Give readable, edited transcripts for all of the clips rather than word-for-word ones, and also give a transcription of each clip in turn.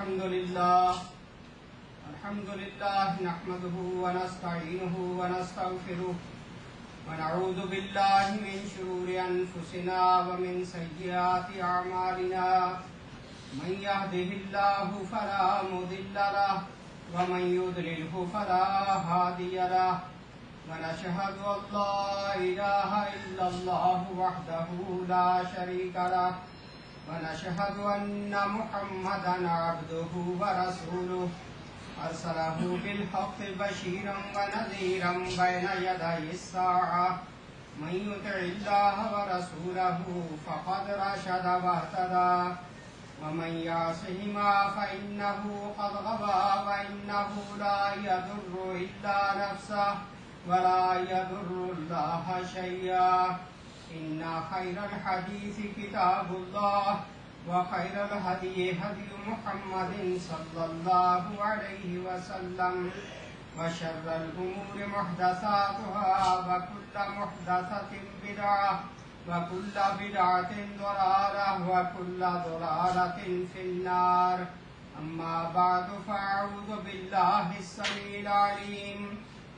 الحمد لله نحمده ونستعينه ونستغفره ونعوذ بالله من شرور أنفسنا ومن سيئات أعمالنا من يهده الله فلا مضل له ومن يضلله فلا هادي له ونشهد أن لا إله إلا الله وحده لا شريك له ونشهد أن محمدا عبده ورسوله أرسله بالحق بشيرا ونذيرا بين يدي الساعة من يطع الله ورسوله فقد رشد واهتدى ومن يعصهما فإنه قد غوى وإنه لا يضر إلا نفسه ولا يضر الله شيئا إن خير الحديث كتاب الله وخير الهدي هدي محمد صلى الله عليه وسلم وشر الأمور محدثاتها وكل محدثة بدعة وكل بدعة ضلالة وكل ضلالة في النار أما بعد فأعوذ بالله السميع العليم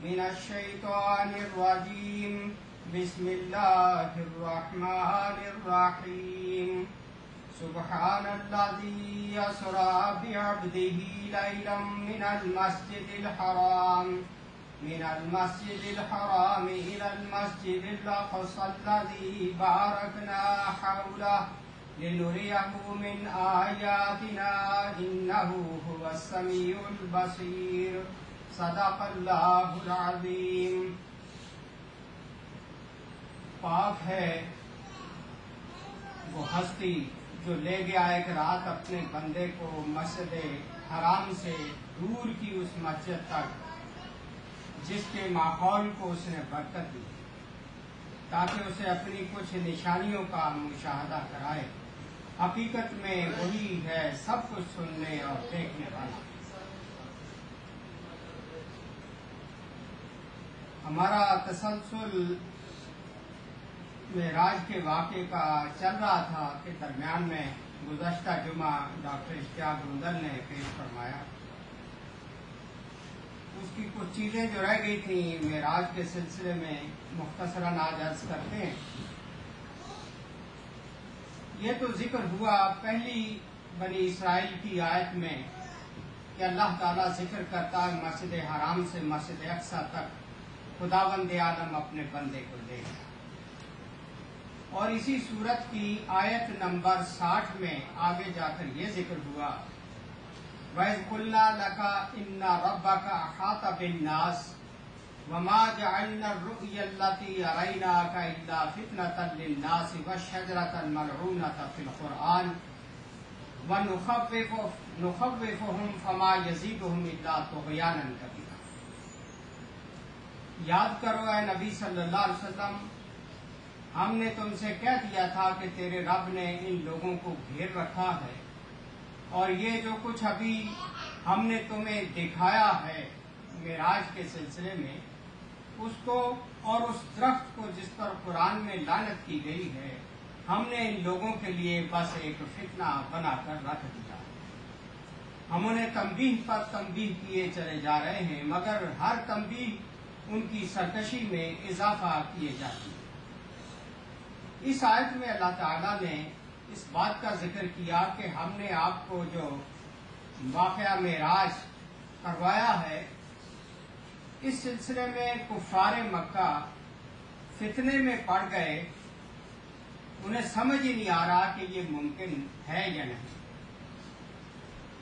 من الشيطان الرجيم بسم الله الرحمن الرحيم سبحان الذي يسرى بعبده ليلا من المسجد الحرام إلى المسجد الأقصى الذي باركنا حوله لنريه من آياتنا إنه هو السميع البصير صدق الله العظيم. پاک ہے وہ ہستی جو لے گیا ایک رات اپنے بندے کو مسجد حرام سے دور کی اس مسجد تک جس کے ماحول کو اس نے برکت دی تاکہ اسے اپنی کچھ نشانیوں کا مشاہدہ کرائے. حقیقت میں وہی ہے سب کچھ سننے اور دیکھنے والا. ہمارا تسلسل معراج کے واقعے کا چل رہا تھا کہ درمیان میں گزشتہ جمعہ ڈاکٹر اشتیاق گندل نے پیش فرمایا. اس کی کچھ چیزیں جو رہ گئی تھیں معراج کے سلسلے میں مختصراً آج عرض کرتے ہیں. یہ تو ذکر ہوا پہلی بنی اسرائیل کی آیت میں کہ اللہ تعالیٰ ذکر کرتا ہے مسجد حرام سے مسجد اقصی تک خداوند عالم اپنے بندے کو دے گا. اور اسی صورت کی آیت نمبر 60 میں آگے جا کر یہ ذکر ہوا وَإِذْ قُلْنَا لَكَ إِنَّ رَبَّكَ أَحَاطَ بِالنَّاسِ وَمَا جَعَلْنَا الرُّؤْيَا الَّتِي أَرَيْنَاكَ إِلَّا فِتْنَةً لِلنَّاسِ وَالشَّجَرَةَ الْمَلْعُونَةَ فِي الْقُرْآنِ وَنُخَوِّفُهُمْ فَمَا يَزِيدُهُمْ إِلَّا طُغْيَانًا كَبِيرًا. یاد کرو اے نبی صلی اللہ علیہ وسلم، ہم نے تم سے کہہ دیا تھا کہ تیرے رب نے ان لوگوں کو گھیر رکھا ہے اور یہ جو کچھ ابھی ہم نے تمہیں دکھایا ہے معراج کے سلسلے میں اس کو اور اس درخت کو جس پر قرآن میں لعنت کی گئی ہے ہم نے ان لوگوں کے لیے بس ایک فتنہ بنا کر رکھ دیا. ہم انہیں تنبیہ پر تنبیہ کیے چلے جا رہے ہیں مگر ہر تنبیہ ان کی سرکشی میں اضافہ کیے جاتی ہے. اس آیت میں اللہ تعالیٰ نے اس بات کا ذکر کیا کہ ہم نے آپ کو جو واقعہ معراج کروایا ہے اس سلسلے میں کفار مکہ فتنے میں پڑ گئے. انہیں سمجھ ہی نہیں آ رہا کہ یہ ممکن ہے یا نہیں.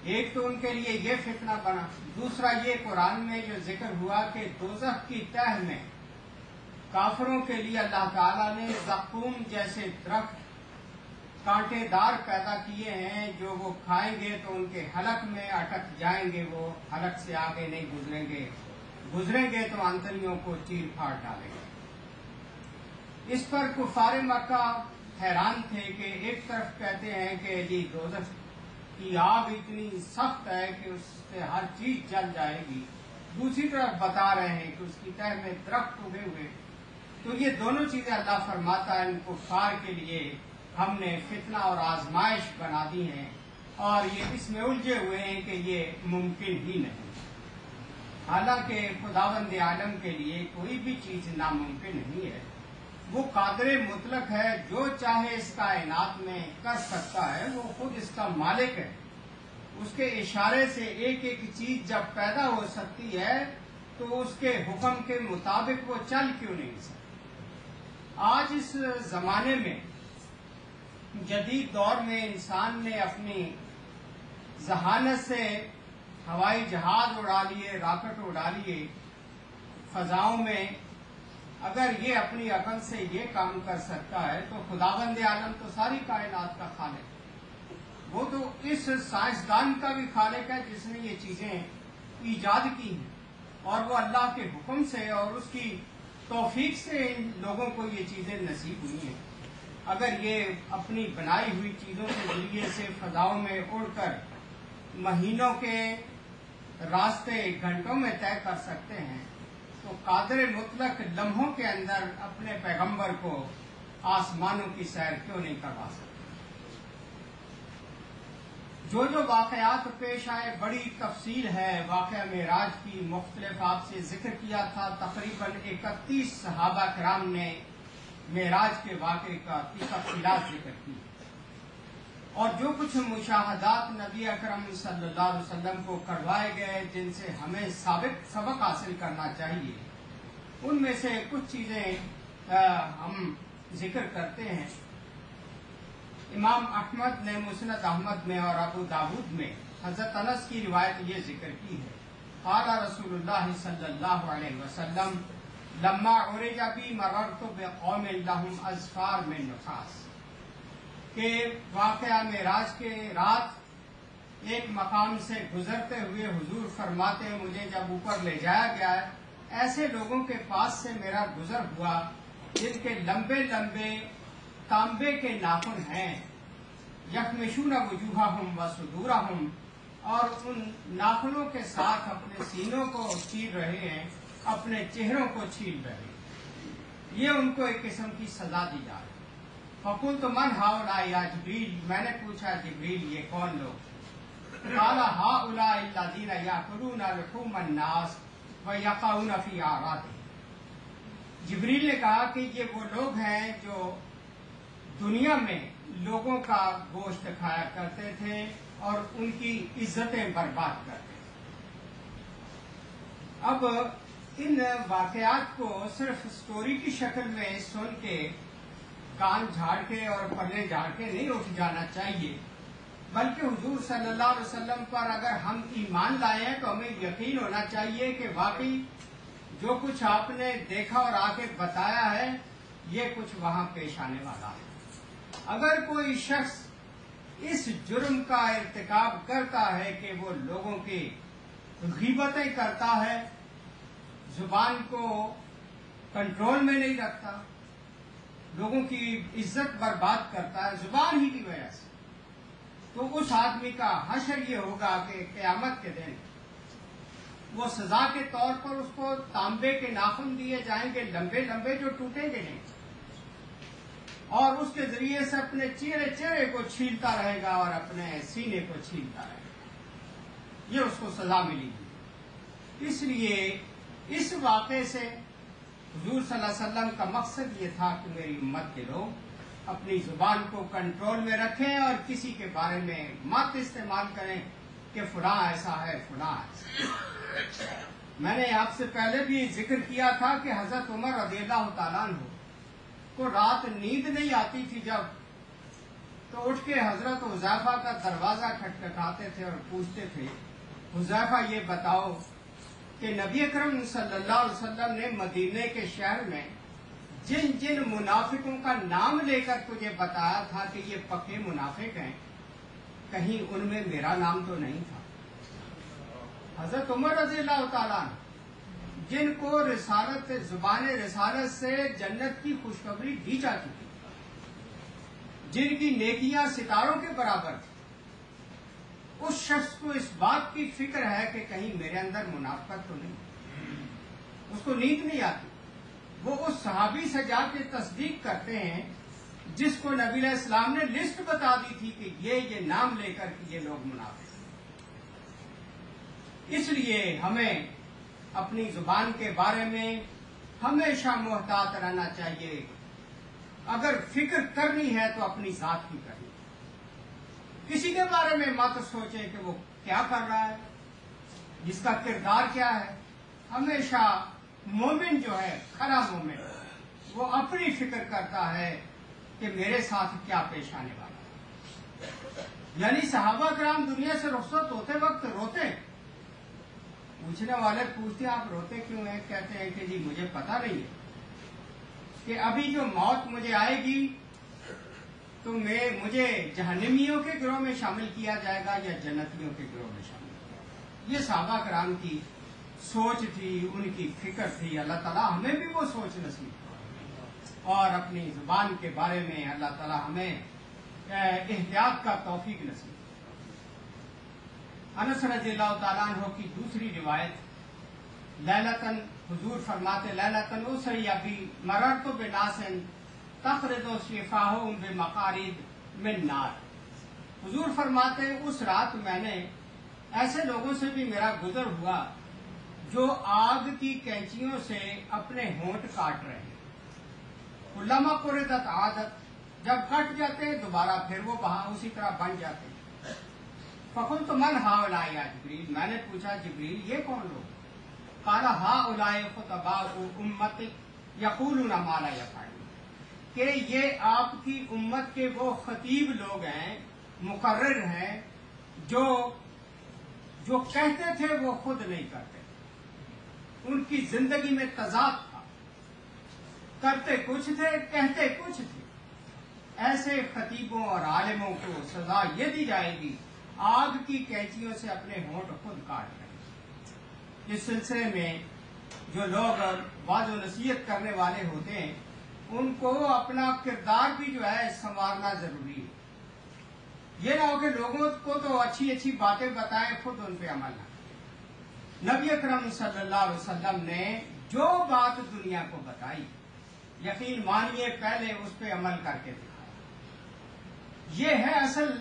ایک تو ان کے لیے یہ فتنہ بنا، دوسرا یہ قرآن میں جو ذکر ہوا کہ دوزخ کی تہ میں کافروں کے لیے اللہ تعالیٰ نے زقوم جیسے درخت کانٹے دار پیدا کیے ہیں جو وہ کھائیں گے تو ان کے حلق میں اٹک جائیں گے، وہ حلق سے آگے نہیں گزریں گے تو آنتڑیوں کو چیر پھاڑ ڈالیں گے. اس پر کفار مکہ حیران تھے کہ ایک طرف کہتے ہیں کہ جی دوزخ کی آگ اتنی سخت ہے کہ اس سے ہر چیز جل جائے گی، دوسری طرف بتا رہے ہیں کہ اس کی تہ میں درخت اگے ہوئے. تو یہ دونوں چیزیں اللہ فرماتا ہے ان کفار کے لیے ہم نے فتنہ اور آزمائش بنا دی ہیں اور یہ اس میں الجھے ہوئے ہیں کہ یہ ممکن ہی نہیں، حالانکہ خداوند عالم کے لیے کوئی بھی چیز ناممکن نہیں ہے۔ وہ قادر مطلق ہے، جو چاہے اس کائنات میں کر سکتا ہے، وہ خود اس کا مالک ہے۔ اس کے اشارے سے ایک ایک چیز جب پیدا ہو سکتی ہے تو اس کے حکم کے مطابق وہ چل کیوں نہیں سکتی؟ آج اس زمانے میں، جدید دور میں، انسان نے اپنی ذہانت سے ہوائی جہاز اڑا لیے، راکٹ اڑا لیے فضاؤں میں۔ اگر یہ اپنی عقل سے یہ کام کر سکتا ہے تو خداوند عالم تو ساری کائنات کا خالق ہے، وہ تو اس سائنسدان کا بھی خالق ہے جس نے یہ چیزیں ایجاد کی ہیں، اور وہ اللہ کے حکم سے اور اس کی توفیق سے ان لوگوں کو یہ چیزیں نصیب ہوئی ہیں۔ اگر یہ اپنی بنائی ہوئی چیزوں کے ذریعے سے فضاؤں میں اڑ کر مہینوں کے راستے گھنٹوں میں طے کر سکتے ہیں تو قادر مطلق لمحوں کے اندر اپنے پیغمبر کو آسمانوں کی سیر کیوں نہیں کروا سکتے؟ جو واقعات پیش آئے، بڑی تفصیل ہے واقعہ معراج کی، مختلف آپ سے ذکر کیا تھا۔ تقریباً 31 صحابہ کرام نے معراج کے واقعے کا تفصیلات ذکر کی، اور جو کچھ مشاہدات نبی اکرم صلی اللہ علیہ وسلم کو کروائے گئے جن سے ہمیں سبق حاصل کرنا چاہیے، ان میں سے کچھ چیزیں ہم ذکر کرتے ہیں۔ امام احمد نے مسند احمد میں اور ابو داود میں حضرت انس کی روایت یہ ذکر کی ہے، قال رسول اللہ صلی اللہ علیہ وسلم لما عرج بی مررت بقوم لهم اظفار من نحاس، کہ واقعہ معراج کے رات ایک مقام سے گزرتے ہوئے حضور فرماتے ہیں مجھے جب اوپر لے جایا گیا ہے، ایسے لوگوں کے پاس سے میرا گزر ہوا جن کے لمبے لمبے تانبے کے ناخن ہیں، یخمشون وجوہہم وصدورہم، اور ان ناخنوں کے ساتھ اپنے سینوں کو چیر رہے ہیں، اپنے چہروں کو چھیل رہے ہیں۔ یہ ان کو ایک قسم کی سزا دی جا رہی ہے۔ فقلت من ہؤلاء یا جبریل، میں نے پوچھا جبریل یہ کون لوگ؟ قال ہؤلاء الذین یاکلون لحوم الناس ویقعون فی اعراضہم، جبریل نے کہا کہ یہ وہ لوگ ہیں جو دنیا میں لوگوں کا گوشت کھایا کرتے تھے اور ان کی عزتیں برباد کرتے تھے۔ اب ان واقعات کو صرف سٹوری کی شکل میں سن کے کان جھاڑ کے اور پلے جھاڑ کے نہیں اٹھ جانا چاہیے، بلکہ حضور صلی اللہ علیہ وسلم پر اگر ہم ایمان لائے ہیں تو ہمیں یقین ہونا چاہیے کہ واقعی جو کچھ آپ نے دیکھا اور آ کے بتایا ہے یہ کچھ وہاں پیش آنے والا ہے۔ اگر کوئی شخص اس جرم کا ارتکاب کرتا ہے کہ وہ لوگوں کی غیبتیں کرتا ہے، زبان کو کنٹرول میں نہیں رکھتا، لوگوں کی عزت برباد کرتا ہے زبان ہی کی وجہ سے، تو اس آدمی کا حشر یہ ہوگا کہ قیامت کے دن وہ سزا کے طور پر اس کو تانبے کے ناخن دیے جائیں گے، لمبے لمبے، جو ٹوٹیں گے نہیں، اور اس کے ذریعے سے اپنے چہرے کو چھیلتا رہے گا اور اپنے سینے کو چھیلتا رہے گا، یہ اس کو سزا ملے گی۔ اس لیے اس واقعے سے حضور صلی اللہ علیہ وسلم کا مقصد یہ تھا کہ میری امت کے لوگ اپنی زبان کو کنٹرول میں رکھیں اور کسی کے بارے میں مت استعمال کریں کہ فلاں ایسا ہے، فلاں ایسا۔ میں نے آپ سے پہلے بھی ذکر کیا تھا کہ حضرت عمر رضی اللہ تعالیٰ عنہ کو رات نیند نہیں آتی تھی جب، تو اٹھ کے حضرت حذیفہ کا دروازہ کھٹکھٹاتے تھے اور پوچھتے تھے حذیفہ یہ بتاؤ کہ نبی اکرم صلی اللہ علیہ وسلم نے مدینے کے شہر میں جن جن منافقوں کا نام لے کر تجھے بتایا تھا کہ یہ پکے منافق ہیں، کہیں ان میں میرا نام تو نہیں تھا؟ حضرت عمر رضی اللہ تعالیٰ عنہ جن کو رسالت، زبان رسالت سے جنت کی خوشخبری دی جا چکی، جن کی نیکیاں ستاروں کے برابر تھی، اس شخص کو اس بات کی فکر ہے کہ کہیں میرے اندر منافقت تو نہیں، اس کو نیند نہیں آتی، وہ اس صحابی سے جا کے تصدیق کرتے ہیں جس کو نبی علیہ السلام نے لسٹ بتا دی تھی کہ یہ نام لے کر کے یہ لوگ منافق ہیں۔ اس لیے ہمیں اپنی زبان کے بارے میں ہمیشہ محتاط رہنا چاہیے۔ اگر فکر کرنی ہے تو اپنی ذات کی کرنی، کسی کے بارے میں مت سوچیں کہ وہ کیا کر رہا ہے، جس کا کردار کیا ہے۔ ہمیشہ مومن جو ہے، کھرا مومن، وہ اپنی فکر کرتا ہے کہ میرے ساتھ کیا پیش آنے والا ہے۔ یعنی صحابہ کرام دنیا سے رخصت ہوتے وقت روتے، پوچھنے والے پوچھتے ہیں آپ روتے کیوں ہیں؟ کہتے ہیں کہ جی مجھے پتا نہیں ہے کہ ابھی جو موت مجھے آئے گی تو مجھے جہنمیوں کے گروہ میں شامل کیا جائے گا یا جنتیوں کے گروہ میں شامل کیا جائے گا۔ یہ صحابہ کرام کی سوچ تھی، ان کی فکر تھی۔ اللہ تعالیٰ ہمیں بھی وہ سوچ نصیب کرے اور اپنی زبان کے بارے میں اللہ تعالیٰ ہمیں احتیاط کا توفیق نصیب کرے۔ انس رضی اللہ تعالیٰ عنہ کی دوسری روایت، لیلتن حضور فرماتے لیلتن اسری ابی مررت بناس تخرج شفاہم بمقارید من نار۔ حضور فرماتے اس رات میں نے ایسے لوگوں سے بھی میرا گزر ہوا جو آگ کی کینچیوں سے اپنے ہونٹ کاٹ رہے ہیں۔ کلما قرضت عادت، جب کٹ جاتے ہیں دوبارہ پھر وہ اسی طرح بن جاتے ہیں۔ فقلت من ہؤلاء یا جبریل، میں نے پوچھا جبریل یہ کون لوگ؟ قال ہؤلاء خطباء امتک یقولون ما لا یفعلون، کہ یہ آپ کی امت کے وہ خطیب لوگ ہیں، مقرر ہیں، جو کہتے تھے وہ خود نہیں کرتے، ان کی زندگی میں تضاد تھا، کرتے کچھ تھے کہتے کچھ تھے۔ ایسے خطیبوں اور عالموں کو سزا یہ دی جائے گی آگ کی کینچیوں سے اپنے ہونٹ خود کاٹ رہے۔ اس سلسلے میں جو لوگ واعظ و نصیحت کرنے والے ہوتے ہیں ان کو اپنا کردار بھی جو ہے سنوارنا ضروری ہے۔ یہ نہ ہو کہ لوگوں کو تو اچھی اچھی باتیں بتائیں، خود ان پہ عمل نہ کریں۔ نبی اکرم صلی اللہ علیہ وسلم نے جو بات دنیا کو بتائی، یقین مانیے پہلے اس پہ عمل کر کے دکھایا۔ یہ ہے اصل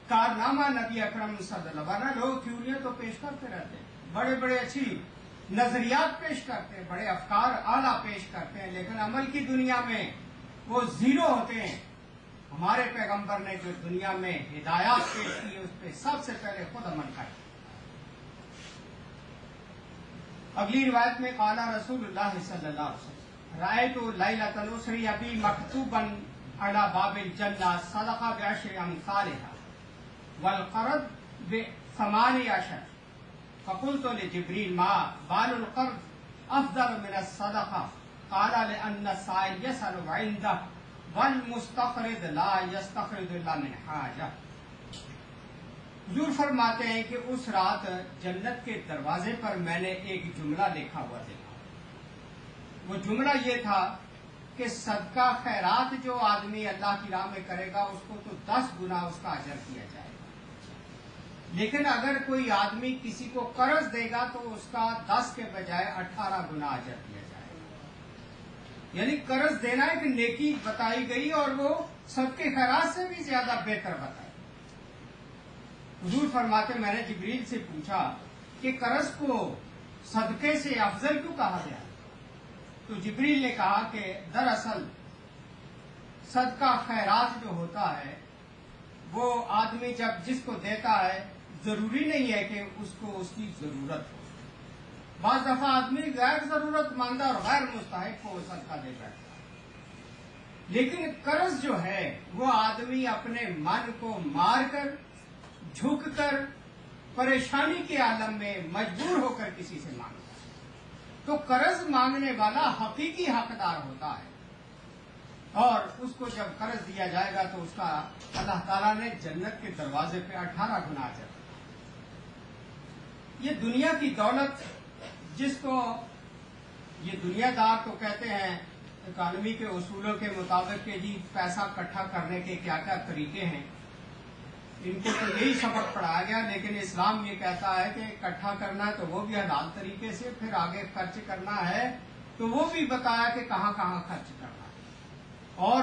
کارنامہ نبی اکرم صلی اللہ علیہ وسلم۔ لوگ تھیوریاں تو پیش کرتے رہتے ہیں، بڑے بڑے اچھی نظریات پیش کرتے ہیں، بڑے افکار اعلیٰ پیش کرتے ہیں، لیکن عمل کی دنیا میں وہ زیرو ہوتے ہیں۔ ہمارے پیغمبر نے جو دنیا میں ہدایات پیش کی اس پہ سب سے پہلے خود عمل کر۔ اگلی روایت میں قال رسول اللہ صلی اللہ علیہ وسلم رأیت لیلۃ الاسری ابی مکتوبا علی باب الجنہ صدق بعشر امثالها والقرض ب18، فقلت لجبریل ما بال القرض افضل من الصدقہ؟ قال لأن السائل يسأل عنده والمستقرض لا يستقرض الا من حاجہ۔ حضور فرماتے ہیں کہ اس رات جنت کے دروازے پر میں نے ایک جملہ لکھا ہوا دیکھا۔ وہ جملہ یہ تھا کہ صدقہ خیرات جو آدمی اللہ کی راہ میں کرے گا اس کو تو 10 گنا اس کا اجر دیا جائے گا، لیکن اگر کوئی آدمی کسی کو قرض دے گا تو اس کا 10 کے بجائے 18 گنا اجر دیا جائے گا۔ یعنی قرض دینا ایک نیکی بتائی گئی اور وہ صدقے خیرات سے بھی زیادہ بہتر بتائی۔ حضور فرماتے میں نے جبریل سے پوچھا کہ قرض کو صدقے سے افضل کیوں کہا گیا؟ تو جبریل نے کہا کہ دراصل صدقہ خیرات جو ہوتا ہے وہ آدمی جب جس کو دیتا ہے ضروری نہیں ہے کہ اس کو اس کی ضرورت ہو۔ بعض دفعہ آدمی غیر ضرورت مند اور غیر مستحق کو صدقہ دے بیٹھتا ہے، لیکن قرض جو ہے وہ آدمی اپنے من کو مار کر، جھک کر، پریشانی کے عالم میں مجبور ہو کر کسی سے مانگتا ہے، تو قرض مانگنے والا حقیقی حقدار ہوتا ہے، اور اس کو جب قرض دیا جائے گا تو اس کا اللہ تعالیٰ نے جنت کے دروازے پہ 18 گنا اجر۔ یہ دنیا کی دولت جس کو یہ دنیا دار تو کہتے ہیں اکانومی کے اصولوں کے مطابق کہ جی پیسہ اکٹھا کرنے کے کیا کیا طریقے ہیں، ان کو تو یہی سبق پڑھایا گیا، لیکن اسلام یہ کہتا ہے کہ اکٹھا کرنا ہے تو وہ بھی حلال طریقے سے، پھر آگے خرچ کرنا ہے تو وہ بھی بتایا کہ کہاں کہاں خرچ کرنا ہے، اور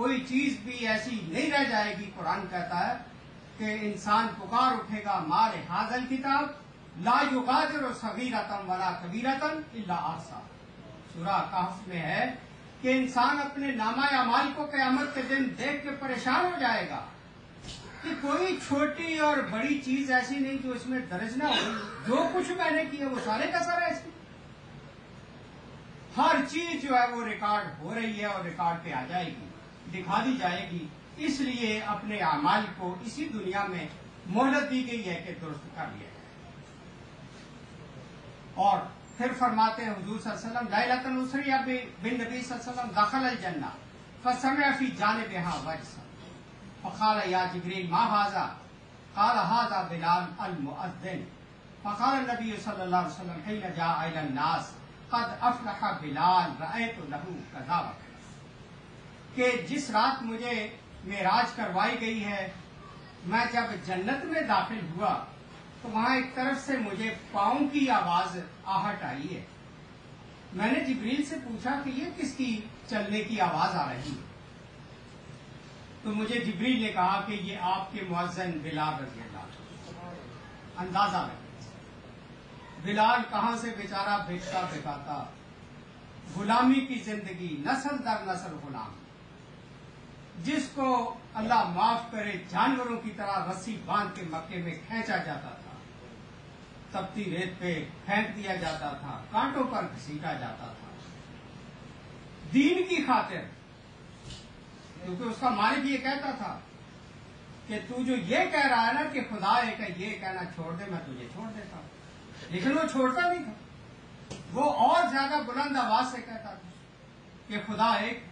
کوئی چیز بھی ایسی نہیں رہ جائے گی. قرآن کہتا ہے کہ انسان پکار اٹھے گا مال حاضل کتاب لا یغادر صغیرۃ ولا کبیرۃ الا احصاها. سورہ کہف میں ہے کہ انسان اپنے نامہ اعمال کو قیامت کے دن دیکھ کے پریشان ہو جائے گا کہ کوئی چھوٹی اور بڑی چیز ایسی نہیں جو اس میں درج نہ ہو. جو کچھ میں نے کیا وہ سارے کا سارا ایسے ہر چیز جو ہے وہ ریکارڈ ہو رہی ہے اور ریکارڈ پہ آ جائے گی, دکھا دی جائے گی. اس لیے اپنے اعمال کو اسی دنیا میں مہلت دی گئی ہے کہ درست کر لیا جائے. اور پھر فرماتے ہیں حضور صلی اللہ علیہ وسلم لیلۃ اسری بالنبی صلی اللہ علیہ وسلم دخل الجنہ فسمع فی جانبها وجسا فقال یا جبریل ما هذا قال هذا بلال المؤذن فقال النبی صلی اللہ علیہ وسلم حين جاء الى الناس قد افلح بلال رأيت له كذا وكذا. کہ جس رات مجھے معراج کروائی گئی ہے میں جب جنت میں داخل ہوا تو وہاں ایک طرف سے مجھے پاؤں کی آواز آہٹ آئی ہے. میں نے جبریل سے پوچھا کہ یہ کس کی چلنے کی آواز آ رہی ہے, تو مجھے جبریل نے کہا کہ یہ آپ کے مؤذن بلال رضی اللہ عنہ. اندازہ لگا بلال کہاں سے بیچارہ بیچتا بکاتا, غلامی کی زندگی, نسل در نسل غلام, جس کو اللہ معاف کرے جانوروں کی طرح رسی باندھ کے مکے میں کھینچا جاتا تھا, تپتی ریت پہ پھینک دیا جاتا تھا, کانٹوں پر گھسیٹا جاتا تھا دین کی خاطر. کیونکہ اس کا مالک یہ کہتا تھا کہ تو جو یہ کہہ رہا ہے نا کہ خدا ایک ہے, یہ کہنا چھوڑ دے, میں تجھے چھوڑ دیتا ہوں. لیکن وہ چھوڑتا نہیں تھا, وہ اور زیادہ بلند آواز سے کہتا تھا کہ خدا ایک.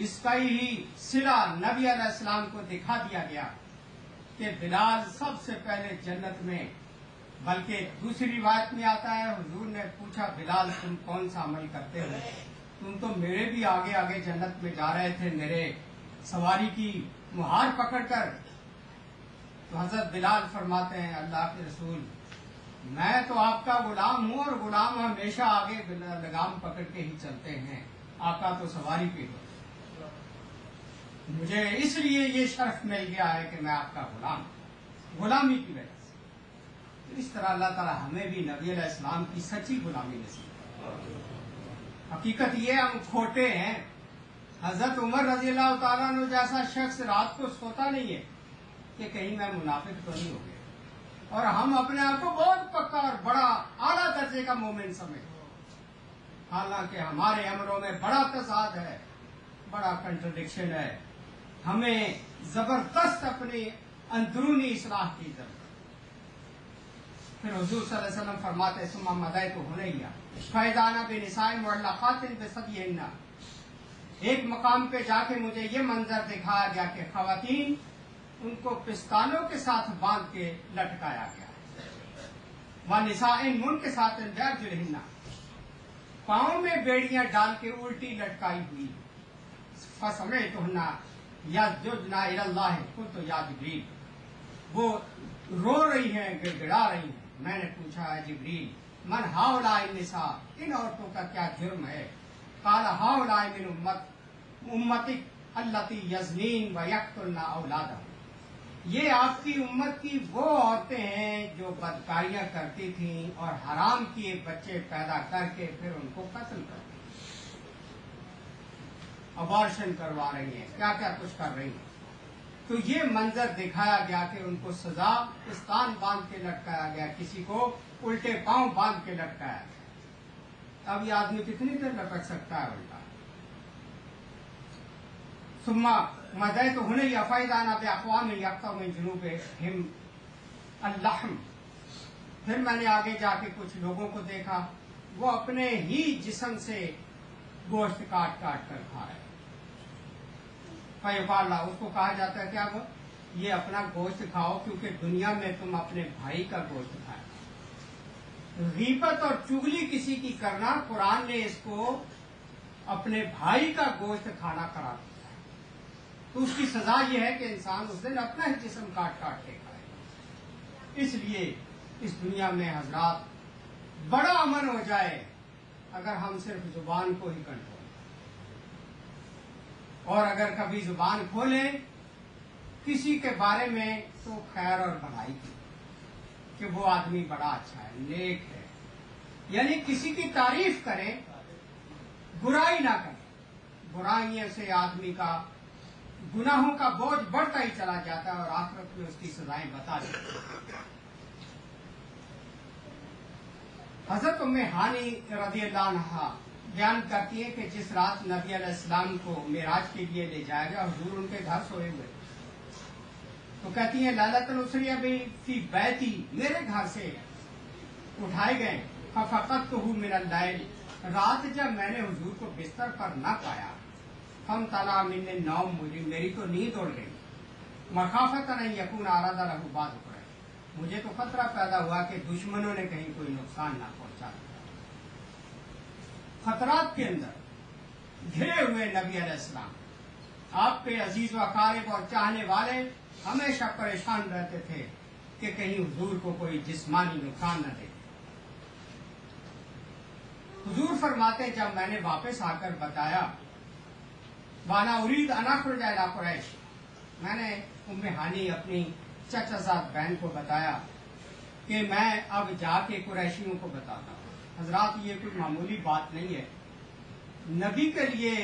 اس کا ہی صلہ نبی علیہ السلام کو دکھا دیا گیا کہ بلال سب سے پہلے جنت میں, بلکہ دوسری روایت میں آتا ہے حضور نے پوچھا بلال تم کون سا عمل کرتے ہو, تم تو میرے بھی آگے آگے جنت میں جا رہے تھے میرے سواری کی مہار پکڑ کر. تو حضرت بلال فرماتے ہیں اللہ کے رسول میں تو آپ کا غلام ہوں, اور غلام ہمیشہ آگے لگام پکڑ کے ہی چلتے ہیں, آقا تو سواری پہ ہو. مجھے اس لیے یہ شرف مل گیا ہے کہ میں آپ کا غلام ہوں, غلامی کی وجہ سے. اس طرح اللہ تعالی ہمیں بھی نبی علیہ السلام کی سچی غلامی نصیب کرے. حقیقت یہ ہم کھوٹے ہیں. حضرت عمر رضی اللہ تعالیٰ عنہ جیسا شخص رات کو سوتا نہیں ہے کہ کہیں میں منافق تو نہیں ہو گیا, اور ہم اپنے آپ کو بہت پکا اور بڑا اعلیٰ درجے کا مومن سمجھتے ہیں, حالانکہ ہمارے امروں میں بڑا تضاد ہے, بڑا کنٹرڈکشن ہے. ہمیں زبردست اپنی اندرونی اصلاح کی ضرورت. پھر حضور صلی اللہ علیہ وسلم فرماتے ثم مضیت حنیہ فاذا انا بنساء معلقات بثدیہن. ایک مقام پہ جا کے مجھے یہ منظر دکھایا گیا کہ خواتین ان کو پستانوں کے ساتھ باندھ کے لٹکایا گیا ہے. وَنِسَاءٍ مُنْكِسَاتٍ بِأَرْجُلِهِنَّ, پاؤں میں بیڑیاں ڈال کے الٹی لٹکائی ہوئی. فَسَمِعْتُهُنَّ يَسْجُدْنَ إِلَى اللَّهِ قُلْتُ يَا جبریل, وہ رو رہی ہیں, گڑ گڑا رہی ہیں. میں نے پوچھا ہے جبریل من هؤلاء النساء, ان عورتوں کا کیا جرم ہے؟ قال هؤلاء من امتک التی یزنین ویقتلن اولادہم, یہ آپ کی امت کی وہ عورتیں ہیں جو بدکاریاں کرتی تھیں اور حرام کیے بچے پیدا کر کے پھر ان کو قتل کرتی, ابارشن کروا رہی ہیں, کیا کیا کچھ کر رہی ہیں. تو یہ منظر دکھایا گیا کہ ان کو سزا پستان باندھ کے لٹکایا گیا, کسی کو الٹے پاؤں باندھ کے لٹکایا گیا. اب یہ آدمی کتنی دیر لٹک سکتا ہے الٹا. ثم مضیت حنیہ فاذا انا باقوام یقطعوا من جنوبہم اللحم, پھر میں نے آگے جا کے کچھ لوگوں کو دیکھا وہ اپنے ہی جسم سے گوشت کاٹ کاٹ کر کھا رہے. فیقال له, اس کو کہا جاتا ہے کیا وہ یہ اپنا گوشت کھاؤ کیونکہ دنیا میں تم اپنے بھائی کا گوشت کھائے. غیبت اور چغلی کسی کی کرنا, قرآن نے اس کو اپنے بھائی کا گوشت کھانا قرار دیا ہے. تو اس کی سزا یہ ہے کہ انسان اس دن اپنا ہی جسم کاٹ کاٹ کے کھائے. اس لیے اس دنیا میں حضرات بڑا امن ہو جائے اگر ہم صرف زبان کو ہی کنٹرول. اور اگر کبھی زبان کھولے کسی کے بارے میں تو خیر اور بھلائی کی کہ وہ آدمی بڑا اچھا ہے، نیک ہے، یعنی کسی کی تعریف کرے، برائی نہ کرے۔ برائیوں سے آدمی کا گناہوں کا بوجھ بڑھتا ہی چلا جاتا ہے اور آخرت میں اس کی سزائیں بتا دیتی ہیں۔ حضرت ام ہانی رضی اللہ عنہا بیان کرتی ہے کہ جس رات نبی علیہ السلام کو معراج کے لیے لے جایا گیا، حضور ان کے گھر سوئے ہوئے، تو کہتی ہیں لیلۃ الاسریہ بھی فی بیتی، میرے گھر سے اٹھائے گئے، ففقدتہ من اللیل، رات جب میں نے حضور کو بستر پر نہ پایا، فامتنع من النوم، میری تو نیند اڑ گئی، مخافۃ ان یکون اراد لہ بعض قریش، مجھے تو خطرہ پیدا ہوا کہ دشمنوں نے کہیں کوئی نقصان نہ پہنچا دیا۔ خطرات کے اندر گھرے ہوئے نبی علیہ السلام، آپ کے عزیز و اقارب اور چاہنے والے ہمیشہ پریشان رہتے تھے کہ کہیں حضور کو کوئی جسمانی نقصان نہ دے۔ حضور فرماتے جب میں نے واپس آ کر بتایا، وانا ارید ان اخرج الی قریش، میں نے ام ہانی اپنی چچا زاد بہن کو بتایا کہ میں اب جا کے قریشیوں کو بتاتا ہوں۔ حضرات یہ کوئی معمولی بات نہیں ہے، نبی کے لیے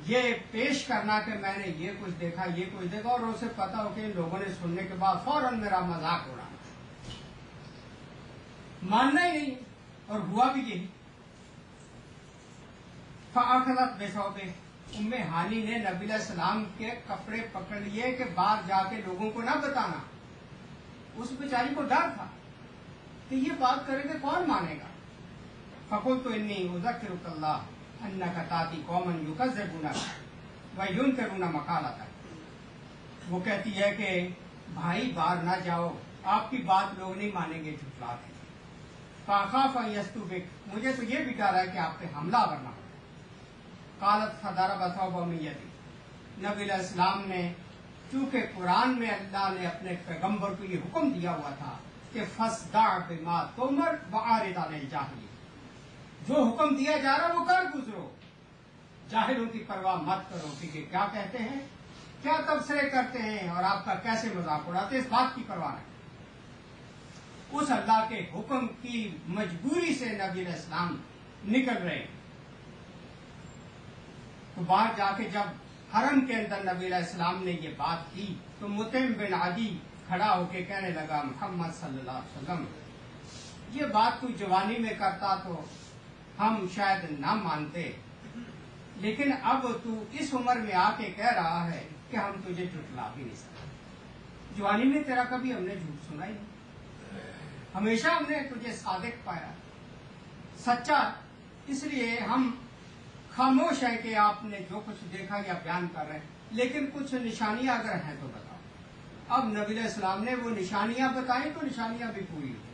یہ پیش کرنا کہ میں نے یہ کچھ دیکھا، یہ کچھ دیکھا، اور اسے پتا ہو کہ ان لوگوں نے سننے کے بعد فوراً میرا مذاق اڑانا، ماننا ہی نہیں، اور ہوا بھی یہی۔ فاخذت بثوبہ، ام ہانی نے نبی علیہ السلام کے کپڑے پکڑ لیے کہ باہر جا کے لوگوں کو نہ بتانا۔ اس بیچاری کو ڈر تھا کہ یہ بات کرے کہ کون مانے گا۔ فقلت انی اذکرک اللہ انک تاتی قوما یکذبونک وینکرون مقالتک، وہ کہتی ہے کہ بھائی باہر نہ جاؤ، آپ کی بات لوگ نہیں مانیں گے، جھٹلاتے ہیں۔ فاخاف ان یستو بک، مجھے تو یہ بھی ڈر ہے کہ آپ پہ حملہ ورنہ ہو۔ قالت فضرب ثوبہ من یدی، نبی علیہ السلام نے، چونکہ قرآن میں اللہ نے اپنے پیغمبر کو یہ حکم دیا ہوا تھا کہ فاصدع بما تؤمر واعرض عن الجاہلین، جو حکم دیا جا رہا وہ کر گزرو، جاہلوں کی پرواہ مت کرو کہ کیا کہتے ہیں، کیا تبصرے کرتے ہیں اور آپ کا کیسے مذاق اڑاتے، اس بات کی پرواہ نہیں۔ اس اللہ کے حکم کی مجبوری سے نبی علیہ السلام نکل رہے ہیں۔ تو باہر جا کے جب حرم کے اندر نبی علیہ السلام نے یہ بات کی تو مطعم بن عدی کھڑا ہو کے کہنے لگا، محمد صلی اللہ علیہ وسلم یہ بات کوئی جوانی میں کرتا تو ہم شاید نہ مانتے، لیکن اب تو اس عمر میں آ کے کہہ رہا ہے کہ ہم تجھے جھٹلا بھی نہیں سکتے۔ جوانی میں تیرا کبھی ہم نے جھوٹ سنا ہی نہیں، ہمیشہ ہم نے تجھے صادق پایا، سچا، اس لیے ہم خاموش ہے کہ آپ نے جو کچھ دیکھا یا بیان کر رہے ہیں، لیکن کچھ نشانیاں اگر ہیں تو بتاؤ۔ اب نبی علیہ السلام نے وہ نشانیاں بتائیں تو نشانیاں بھی پوری ہوئی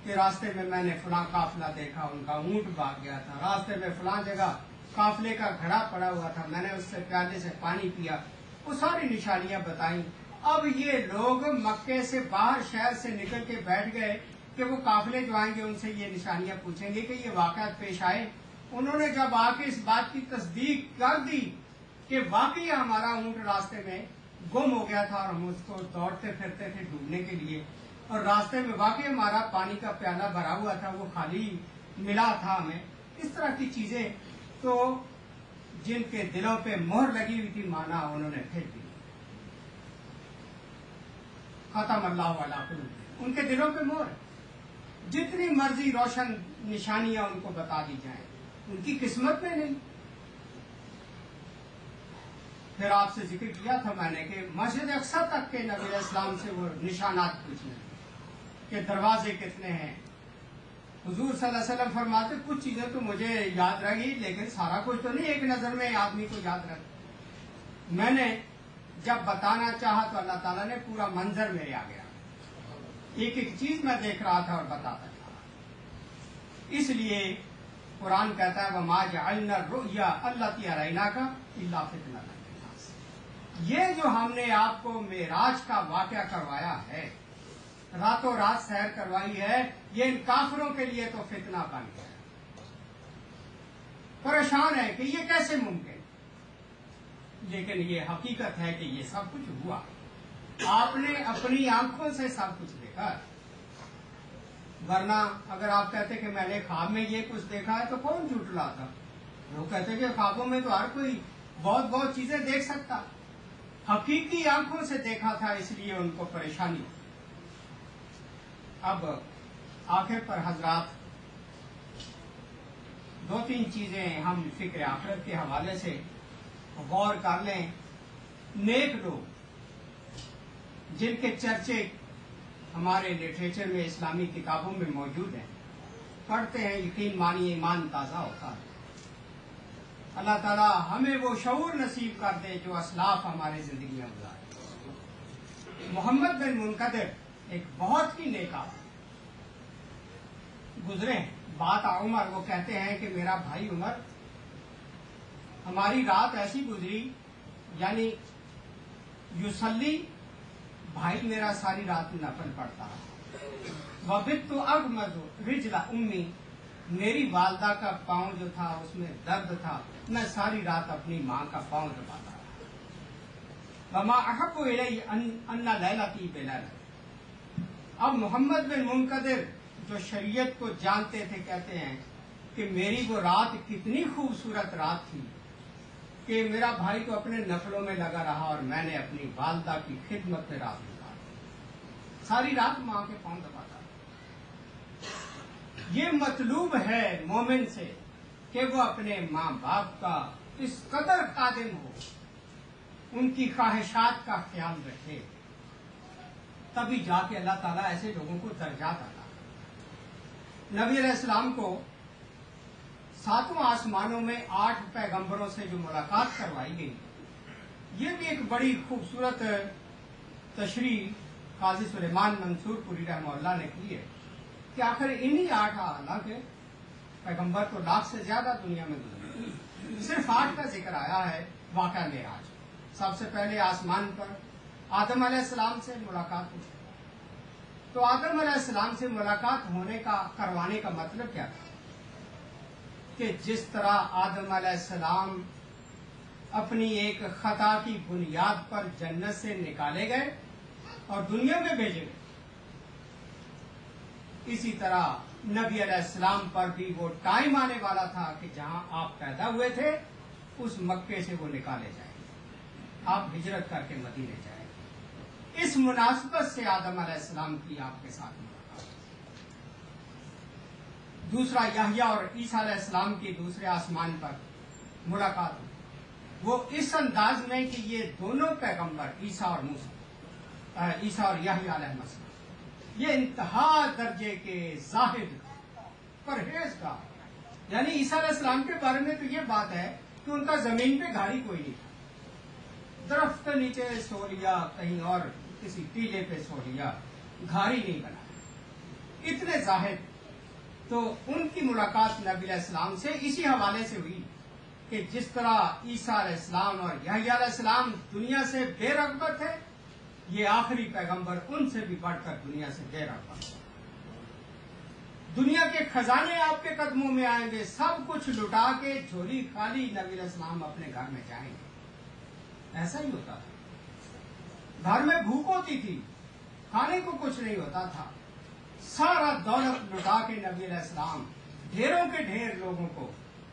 کہ راستے میں نے فلاں قافلہ دیکھا، ان کا اونٹ بھاگ گیا تھا، راستے میں فلاں جگہ قافلے کا گھڑا پڑا ہوا تھا، میں نے اس سے پیالے سے پانی پیا، وہ ساری نشانیاں بتائیں۔ اب یہ لوگ مکے سے باہر شہر سے نکل کے بیٹھ گئے کہ وہ قافلے جو آئیں گے ان سے یہ نشانیاں پوچھیں گے کہ یہ واقعات پیش آئے۔ انہوں نے جب آ کے اس بات کی تصدیق کر دی کہ واقعی ہمارا اونٹ راستے میں گم ہو گیا تھا اور ہم اس کو دوڑتے پھرتے تھے ڈوبنے کے لیے، اور راستے میں واقعی ہمارا پانی کا پیالہ بھرا ہوا تھا، وہ خالی ملا تھا ہمیں، اس طرح کی چیزیں تو جن کے دلوں پہ مہر لگی ہوئی تھی مانا انہوں نے پھر دی۔ ختم اللہ علی قلوبہم، ان کے دلوں پہ مہر ہے، جتنی مرضی روشن نشانیاں ان کو بتا دی جائیں ان کی قسمت میں نہیں۔ پھر آپ سے ذکر کیا تھا میں نے کہ مسجد اقصی تک کے نبی علیہ السلام سے وہ نشانات پوچھنے کہ دروازے کتنے ہیں۔ حضور صلی اللہ علیہ وسلم فرماتے کچھ چیزیں تو مجھے یاد رہی لیکن سارا کچھ تو نہیں ایک نظر میں آدمی کو یاد رکھ۔ میں نے جب بتانا چاہا تو اللہ تعالیٰ نے پورا منظر میرے آ گیا، ایک ایک چیز میں دیکھ رہا تھا اور بتاتا تھا۔ اس لیے قرآن کہتا ہے وَمَا جَعَلْنَا الرُّؤْيَا الَّتِي أَرَيْنَاكَ إِلَّا فِتْنَةً لِلنَّاسِ، یہ جو ہم نے آپ کو معراج کا واقعہ کروایا ہے، راتوں رات سیر کروائی ہے، یہ ان کافروں کے لیے تو فتنہ بن گیا، پریشان ہے کہ یہ کیسے ممکن۔ لیکن یہ حقیقت ہے کہ یہ سب کچھ ہوا. آپ نے اپنی آنکھوں سے سب کچھ دیکھا. ورنہ اگر آپ کہتے کہ میں نے خواب میں یہ کچھ دیکھا ہے تو کون جھٹلاتا؟ وہ کہتے کہ خوابوں میں تو ہر کوئی بہت بہت چیزیں دیکھ سکتا. حقیقی آنکھوں سے دیکھا تھا، اس لیے ان کو پریشانی. اب آخر پر حضرات دو تین چیزیں ہم فکر آخرت کے حوالے سے غور کر لیں. نیک لوگ جن کے چرچے ہمارے لٹریچر میں اسلامی کتابوں میں موجود ہیں، پڑھتے ہیں، یقین مانیے ایمان تازہ ہوتا ہے. اللہ تعالیٰ ہمیں وہ شعور نصیب کر دے جو اسلاف ہمارے زندگی میں گزارے. محمد بن منقدر ایک بہت ہی نیک آدمی گزرے ہیں. بات عمر، وہ کہتے ہیں کہ میرا بھائی عمر، ہماری رات ایسی گزری، یعنی یوسلی بھائی میرا ساری رات نفل پڑتا رہا. وبت تو اغمض رجل امی، میری والدہ کا پاؤں جو تھا اس میں درد تھا، میں ساری رات اپنی ماں کا پاؤں دباتا رہا. وما احب الی ان لیلتی بلیلۃ. اب محمد بن منقدر جو شریعت کو جانتے تھے کہتے ہیں کہ میری وہ رات کتنی خوبصورت رات تھی کہ میرا بھائی تو اپنے نفلوں میں لگا رہا اور میں نے اپنی والدہ کی خدمت میں رات گزاری. ساری رات ماں کے پاؤں دباتا. یہ مطلوب ہے مومن سے کہ وہ اپنے ماں باپ کا اس قدر خادم ہو، ان کی خواہشات کا خیال رکھے، تبھی جا کے اللہ تعالیٰ ایسے لوگوں کو درجات عطا. نبی علیہ السلام کو 7 آسمانوں میں 8 پیغمبروں سے جو ملاقات کروائی گئی، یہ بھی ایک بڑی خوبصورت تشریح قاضی سلیمان منصور پوری رحمہ اللہ نے کی ہے کہ آخر انہی 8، حالانکہ پیغمبر تو لاکھ سے زیادہ دنیا میں گزرے، صرف 8 کا ذکر آیا ہے. واقعہ معراج، سب سے پہلے آسمان پر آدم علیہ السلام سے ملاقات ہوئی. تو آدم علیہ السلام سے ملاقات کروانے کا مطلب کیا تھا؟ کہ جس طرح آدم علیہ السلام اپنی ایک خطا کی بنیاد پر جنت سے نکالے گئے اور دنیا میں بھیجے گئے، اسی طرح نبی علیہ السلام پر بھی وہ ٹائم آنے والا تھا کہ جہاں آپ پیدا ہوئے تھے اس مکے سے وہ نکالے جائیں گے، آپ ہجرت کر کے مدینے جائیں گے. اس مناسبت سے آدم علیہ السلام کی آپ کے ساتھ ملاقات. دوسرا، یحییٰ اور عیسیٰ علیہ السلام کی دوسرے آسمان پر ملاقات ہوئی. وہ اس انداز میں کہ یہ دونوں پیغمبر عیسیٰ اور یحییٰ علیہ السلام یہ انتہا درجے کے زاہد پرہیزگار، یعنی عیسیٰ علیہ السلام کے بارے میں تو یہ بات ہے کہ ان کا زمین پہ گھاڑی کوئی نہیں تھا، درخت کے نیچے سو لیا، کہیں اور کسی ٹیلے پہ سو لیا، گھاڑی نہیں بنا. اتنے زاہد. تو ان کی ملاقات نبی علیہ السلام سے اسی حوالے سے ہوئی کہ جس طرح عیسیٰ علیہ السلام اور یحییٰ علیہ السلام دنیا سے بے رغبت ہے، یہ آخری پیغمبر ان سے بھی بڑھ کر دنیا سے بے رغبت. دنیا کے خزانے آپ کے قدموں میں آئیں گے، سب کچھ لٹا کے جھولی خالی نبی علیہ السلام اپنے گھر میں جائیں گے. ایسا ہی ہوتا تھا. گھر میں بھوک ہوتی تھی، کھانے کو کچھ نہیں ہوتا تھا، سارا دولت لٹا کے نبی علیہ السلام ڈھیروں کے ڈھیر لوگوں کو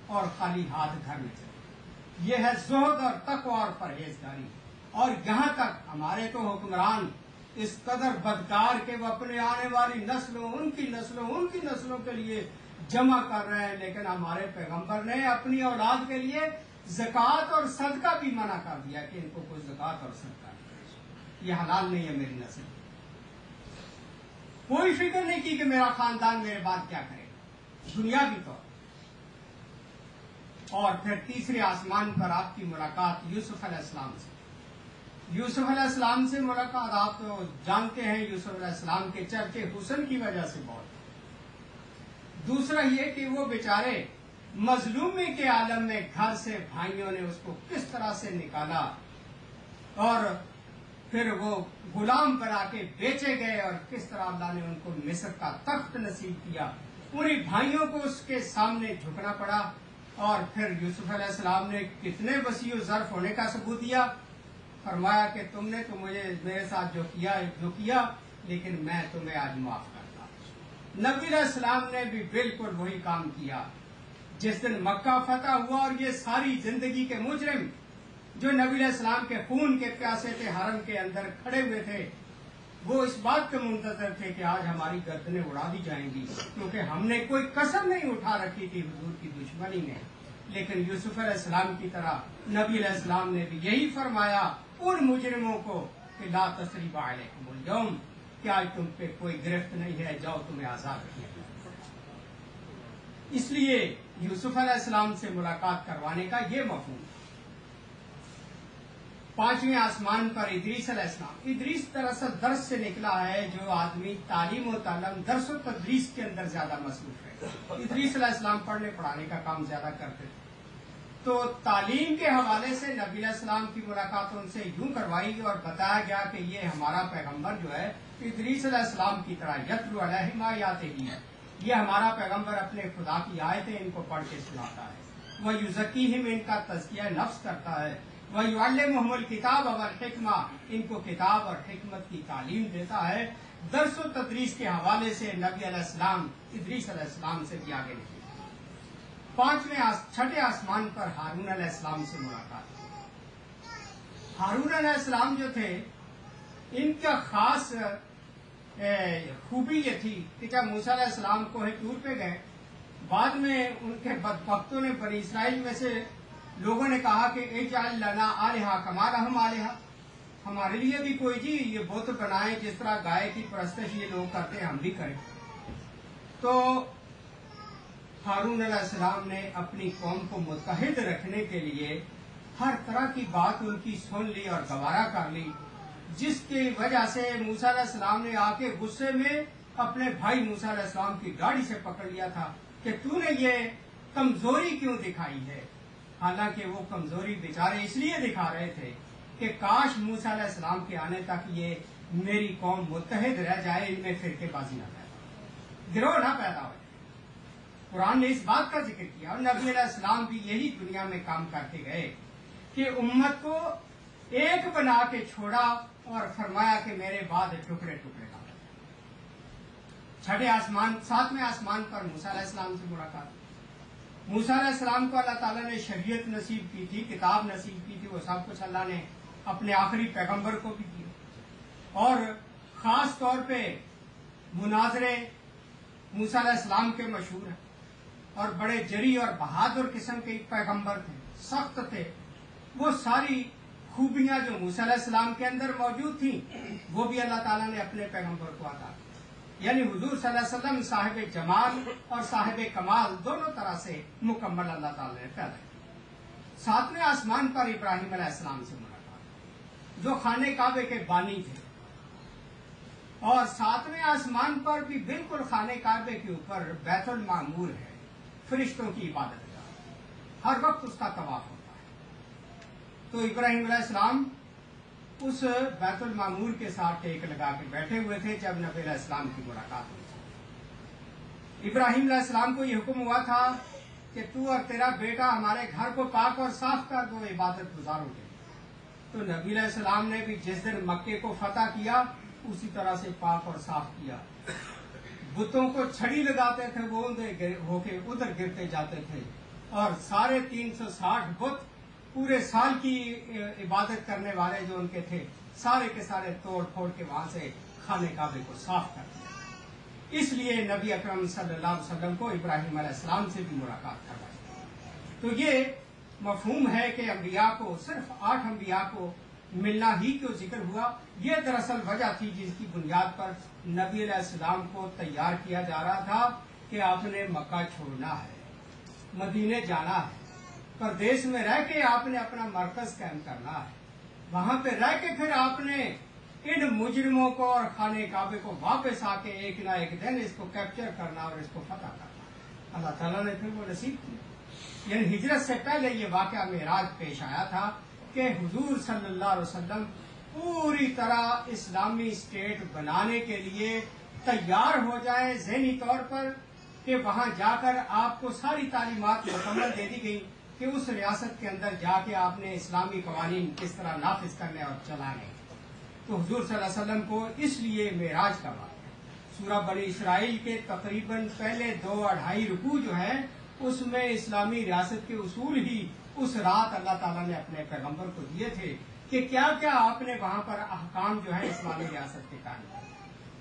اور خالی ہاتھ گھر میں چلے. یہ ہے زہد اور تقوی اور پرہیزگاری. اور یہاں تک ہمارے تو حکمران اس قدر بدکار کہ وہ اپنے آنے والی نسلوں، ان کی نسلوں کے لیے جمع کر رہے ہیں، لیکن ہمارے پیغمبر نے اپنی اولاد کے لیے زکوٰۃ اور صدقہ بھی منع کر دیا کہ ان کو کوئی زکوٰۃ اور صدقہ نہیں، یہ حلال نہیں ہے میری نسل. کوئی فکر نہیں کی کہ میرا خاندان میرے بعد کیا کرے گا دنیاوی طور. اور پھر تیسرے آسمان پر آپ کی ملاقات یوسف علیہ السلام سے. یوسف علیہ السلام سے ملاقات، آپ تو جانتے ہیں یوسف علیہ السلام کے چرچے حسن کی وجہ سے بہت. دوسرا یہ کہ وہ بیچارے مظلومی کے عالم میں گھر سے بھائیوں نے اس کو کس طرح سے نکالا اور پھر وہ غلام بنا کے بیچے گئے، اور کس طرح اللہ نے ان کو مصر کا تخت نصیب کیا. پوری بھائیوں کو اس کے سامنے جھکنا پڑا اور پھر یوسف علیہ السلام نے کتنے وسیع و ظرف ہونے کا ثبوت دیا. فرمایا کہ تم نے تو مجھے میرے ساتھ جو کیا لیکن میں تمہیں آج معاف کرتا. نبی علیہ السلام نے بھی بالکل وہی کام کیا. جس دن مکہ فتح ہوا اور یہ ساری زندگی کے مجرم جو نبی علیہ السلام کے خون کے پیاسے تھے حرم کے اندر کھڑے ہوئے تھے، وہ اس بات کے منتظر تھے کہ آج ہماری گردنیں اڑا دی جائیں گی، کیونکہ ہم نے کوئی قسم نہیں اٹھا رکھی تھی حضور کی دشمنی میں. لیکن یوسف علیہ السلام کی طرح نبی علیہ السلام نے بھی یہی فرمایا ان مجرموں کو کہ لا تثریب علیکم اليوم، کہ آج تم پہ کوئی گرفت نہیں ہے، جاؤ تمہیں آزاد کیا جائے. اس لیے یوسف علیہ السلام سے ملاقات کروانے کا یہ مفہوم. پانچویں آسمان پر ادریس علیہ السلام. ادریس دراصل درس سے نکلا ہے. جو آدمی تعلیم و تعلم درس و تدریس کے اندر زیادہ مصروف ہے، ادریس علیہ السلام پڑھنے پڑھانے کا کام زیادہ کرتے تھے. تو تعلیم کے حوالے سے نبی علیہ السلام کی ملاقات ان سے یوں کروائی گئی اور بتایا گیا کہ یہ ہمارا پیغمبر جو ہے ادریس علیہ السلام کی طرح یتلو علیہم آیاتہ ہے. یہ ہمارا پیغمبر اپنے خدا کی آیتیں ان کو پڑھ کے سناتا ہے. وَيُزَكِّيهِمْ، ان کا تزکیہ نفس کرتا ہے. وَيُعَلِّمُهُمُ الْكِتَابَ وَالْحِكْمَةَ، ان کو کتاب اور حکمت کی تعلیم دیتا ہے. درس و تدریس کے حوالے سے نبی علیہ السلام ادریس علیہ السلام سے بھی آگے نکلے. چھٹے آسمان پر ہارون علیہ السلام سے ملاقات. ہارون علیہ السلام جو تھے ان کا خاص خوبی یہ تھی کہ جب موسیٰ علیہ السلام کوہ طور پہ گئے، بعد میں ان کے بدبختوں نے بنی اسرائیل میں سے لوگوں نے کہا کہ اجعل لنا آلہہ کما لہم آلہہ، ہمارے لیے بھی کوئی جی یہ بت بنائیں جس طرح گائے کی پرستش یہ لوگ کرتے ہیں ہم بھی کریں. تو ہارون علیہ السلام نے اپنی قوم کو متحد رکھنے کے لیے ہر طرح کی بات ان کی سن لی اور گوارا کر لی، جس کی وجہ سے موسیٰ علیہ السلام نے آ کے غصے میں اپنے بھائی موسیٰ علیہ السلام کی داڑھی سے پکڑ لیا تھا کہ تو نے یہ کمزوری کیوں دکھائی ہے. حالانکہ وہ کمزوری بیچارے اس لیے دکھا رہے تھے کہ کاش موسیٰ علیہ السلام کے آنے تک یہ میری قوم متحد رہ جائے، ان میں فرقے بازی نہ پیدا، گروہ نہ پیدا ہو. قرآن نے اس بات کا ذکر کیا اور نبی علیہ السلام بھی یہی دنیا میں کام کرتے گئے کہ امت کو ایک بنا کے چھوڑا اور فرمایا کہ میرے بعد ٹکڑے ٹکڑے نہ ہو. ساتویں آسمان پر موسیٰ علیہ السلام سے ملاقات. موسیٰ علیہ السلام کو اللہ تعالیٰ نے شریعت نصیب کی تھی، کتاب نصیب کی تھی، وہ سب کچھ اللہ نے اپنے آخری پیغمبر کو بھی دیا. اور خاص طور پہ مناظرے موسیٰ علیہ السلام کے مشہور ہیں اور بڑے جری اور بہادر قسم کے پیغمبر تھے، سخت تھے. وہ ساری خوبیاں جو موسیٰ علیہ السلام کے اندر موجود تھیں وہ بھی اللہ تعالیٰ نے اپنے پیغمبر کو عطا کی. یعنی حضور صلی اللہ علیہ وسلم صاحب جمال اور صاحب کمال دونوں طرح سے مکمل اللہ تعالیٰ نے پیدا کیا. ساتویں آسمان پر ابراہیم علیہ السلام سے ملاقات جو خانہ کعبے کے بانی تھے. اور ساتویں آسمان پر بھی بالکل خانہ کعبے کے اوپر بیت المعمور ہے، فرشتوں کی عبادت کا، ہر وقت اس کا طواف ہوتا ہے. تو ابراہیم علیہ السلام اس بیت المعمور کے ساتھ ٹیک لگا کے بیٹھے ہوئے تھے جب نبی علیہ السلام کی ملاقات ہوئی. ابراہیم علیہ السلام کو یہ حکم ہوا تھا کہ تو اور تیرا بیٹا ہمارے گھر کو پاک اور صاف کر دو، عبادت گزارو گے. تو نبی علیہ السلام نے بھی جس دن مکے کو فتح کیا اسی طرح سے پاک اور صاف کیا. بتوں کو چھڑی لگاتے تھے، وہ ہو کے ادھر گرتے جاتے تھے، اور سارے 360 بت پورے سال کی عبادت کرنے والے جو ان کے تھے سارے کے سارے توڑ پھوڑ کے وہاں سے خانہ کعبے کو صاف کر دیا. اس لیے نبی اکرم صلی اللہ علیہ وسلم کو ابراہیم علیہ السلام سے بھی ملاقات کروائی. تو یہ مفہوم ہے کہ انبیاء کو صرف 8 انبیاء کو ملنا ہی کیوں ذکر ہوا. یہ دراصل وجہ تھی جس کی بنیاد پر نبی علیہ السلام کو تیار کیا جا رہا تھا کہ آپ نے مکہ چھوڑنا ہے، مدینے جانا ہے، پردیس میں رہ کے آپ نے اپنا مرکز قائم کرنا ہے. وہاں پہ رہ کے پھر آپ نے ان مجرموں کو اور خانہ کعبے کو واپس آ کے ایک نہ ایک دن اس کو کیپچر کرنا اور اس کو فتح کرنا. اللہ تعالیٰ نے پھر وہ نصیب کیا. یعنی ہجرت سے پہلے یہ واقعہ معراج پیش آیا تھا کہ حضور صلی اللہ علیہ وسلم پوری طرح اسلامی اسٹیٹ بنانے کے لیے تیار ہو جائے ذہنی طور پر، کہ وہاں جا کر آپ کو ساری تعلیمات مکمل دے دی گئی کہ اس ریاست کے اندر جا کے آپ نے اسلامی قوانین کس طرح نافذ کرنے اور چلانے. تو حضور صلی اللہ علیہ وسلم کو اس لیے معراج کا واقعہ سورہ بنی اسرائیل کے تقریباً پہلے 2-2.5 رکوع جو ہے اس میں اسلامی ریاست کے اصول ہی اس رات اللہ تعالیٰ نے اپنے پیغمبر کو دیے تھے کہ کیا کیا آپ نے وہاں پر احکام جو ہے اسلامی ریاست کے قائم کیے.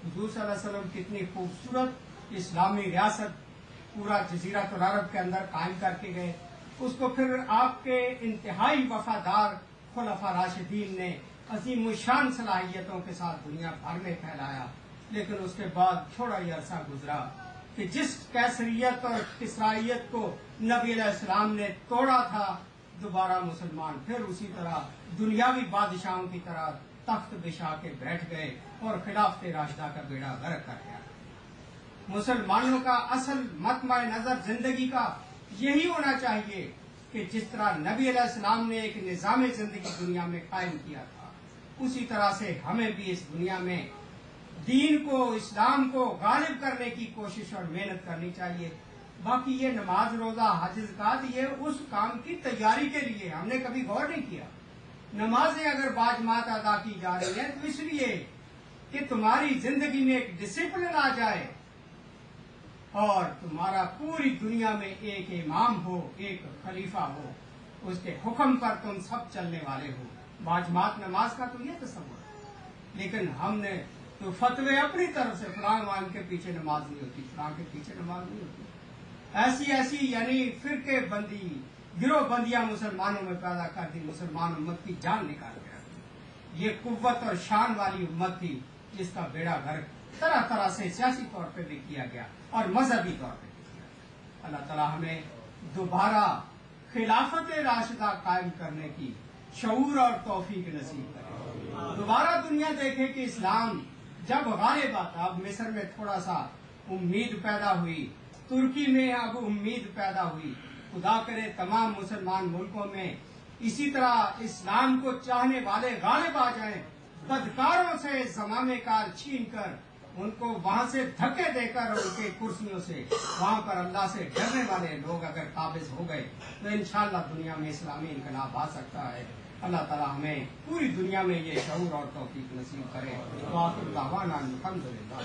حضور صلی اللہ علیہ وسلم کتنی خوبصورت اسلامی ریاست پورا جزیرۃ العرب کے اندر قائم کر کے گئے. اس کو پھر آپ کے انتہائی وفادار خلفاء راشدین نے عظیم الشان صلاحیتوں کے ساتھ دنیا بھر میں پھیلایا. لیکن اس کے بعد تھوڑا ہی عرصہ گزرا کہ جس کیسریت اور کسرائیت کو نبی علیہ السلام نے توڑا تھا دوبارہ مسلمان پھر اسی طرح دنیاوی بادشاہوں کی طرح تخت بچھا کے بیٹھ گئے اور خلافت راشدہ کا بیڑا غرق کر گیا. مسلمانوں کا اصل مطمع نظر زندگی کا یہی ہونا چاہیے کہ جس طرح نبی علیہ السلام نے ایک نظام زندگی دنیا میں قائم کیا تھا اسی طرح سے ہمیں بھی اس دنیا میں دین کو اسلام کو غالب کرنے کی کوشش اور محنت کرنی چاہیے. باقی یہ نماز روزہ حج زکات یہ اس کام کی تیاری کے لیے ہم نے کبھی غور نہیں کیا. نمازیں اگر باجماعت ادا کی جا رہی ہیں تو اس لیے کہ تمہاری زندگی میں ایک ڈسپلن آ جائے اور تمہارا پوری دنیا میں ایک امام ہو ایک خلیفہ ہو اس کے حکم پر تم سب چلنے والے ہو. باجماعت نماز کا تو یہ تصور ہے. لیکن ہم نے تو فتوے اپنی طرف سے فلاں امام کے پیچھے نماز نہیں ہوتی فلاں کے پیچھے نماز نہیں ہوتی ایسی یعنی فرقے بندی گروہ بندیاں مسلمانوں میں پیدا کر دی. مسلمان امت کی جان نکال کے رکھ دی. یہ قوت اور شان والی امت تھی جس کا بیڑا غرق طرح طرح سے سیاسی طور پہ بھی کیا گیا اور مذہبی طور پہ بھی کیا گیا. اللہ تعالیٰ ہمیں دوبارہ خلافت راشدہ قائم کرنے کی شعور اور توفیق نصیب کرے. دوبارہ دنیا دیکھے کہ اسلام جب غالب آتا اب مصر میں تھوڑا سا امید پیدا ہوئی ترکی میں اب امید پیدا ہوئی. خدا کرے تمام مسلمان ملکوں میں اسی طرح اسلام کو چاہنے والے غالب آ جائیں بدکاروں سے زمامے کار چھین کر ان کو وہاں سے دھکے دے کر ان کے کرسیوں سے وہاں پر اللہ سے ڈرنے والے لوگ اگر قابض ہو گئے تو انشاءاللہ دنیا میں اسلامی انقلاب آ سکتا ہے. اللہ تعالیٰ ہمیں پوری دنیا میں یہ شعور اور توفیق نصیب کرے. وآخر دعوانا الحمدللہ.